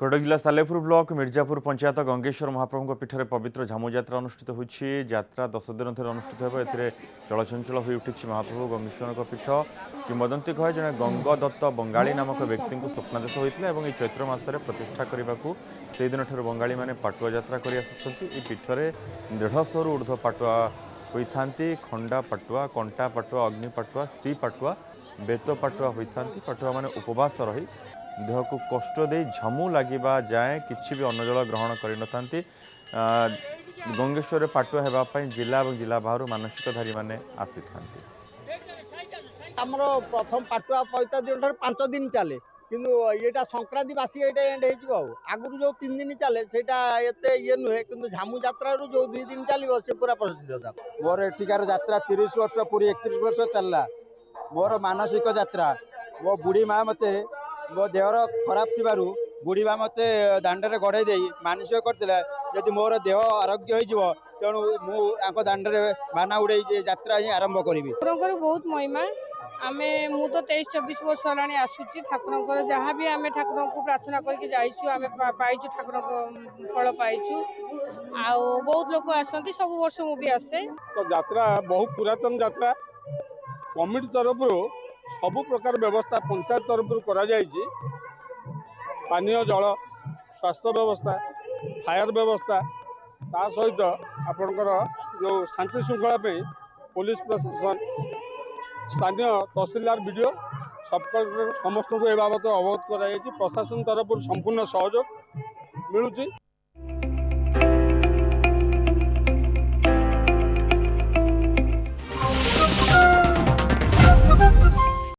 कटक जिला सालेपुर ब्लॉक मिर्जापुर पंचायत गंगेश्वर महाप्रभु पीठ में पवित्र झामु यात्रा अनुष्ठित होती। यात्रा 10 दिन धरी अनुष्ठित हो चलचंचल हो उठी महाप्रभु गंगेश्वर पीठ किंवदंती कहे जड़े गंग दत्त बंगाली नामक व्यक्ति को स्वप्नादेश होता है। चैत्र मसरे प्रतिष्ठा करने को से दिन ठार बंगाली मैंने पाटुआ यात्रा कर पीठ में 150 ऊर्ध्व पाटुआ होता। खंडा पाटुआ, कंटा पाटुआ, अग्नि पाटुआ, श्री पाटुआ, बेत पाटुआ होता। पाटुआ मैंने उपवास रही देह को कष्ट दे झमु लगे जाए किसी भी अन्न जल ग्रहण कर गंगेश्वर पाटुआ होगापी जिला और जिला बाहर मानसिकधारी मैंने आसी था। आमर प्रथम पाटुआ पैता दिन 5 दिन चले किंतु ये संक्रांति बासी ये एंड हो आगुरी जो 3 दिन चले से ये नुहे कि झामु यात्रा जो 2 दिन चलो से पूरा प्रसिद्ध था। मोर एठिकार यात्रा 30 वर्ष पूरी 31 वर्ष चलला। मोर मानसिक यात्रा मो बुढ़ी माँ मते मो देहर खराब थी बुढ़ी माँ मते दांडे गढ़े दे मानसिक करते यदि मोर देह आरोग्य हो तेणु मुझे दांडे बाना उड़े यात्रा ही आरंभ करी। बहुत महिमा आमे मु तो 23-24 वर्ष होलानी आसुची ठाकुर जहाँ भी आमे ठाकुर को प्रार्थना करके जाइछु आमे पाइछु ठाकुर फल पाइछु आ बहुत लोग आसती सब वर्ष मु भी आसे। तो यात्रा बहुत पुरातन यात्रा कमिटी तरफ सब प्रकार व्यवस्था पंचायत तरफ करा जायछि। पानीय जल स्वास्थ्य व्यवस्था फायर व्यवस्था ता सहित आपणकर जो शांति श्रृंखला पुलिस प्रशासन स्थानीय तहसीलदार वीडियो सब समस्त को ए बाबत अवगत कराई। प्रशासन तरफ संपूर्ण सहयोग मिलूँ।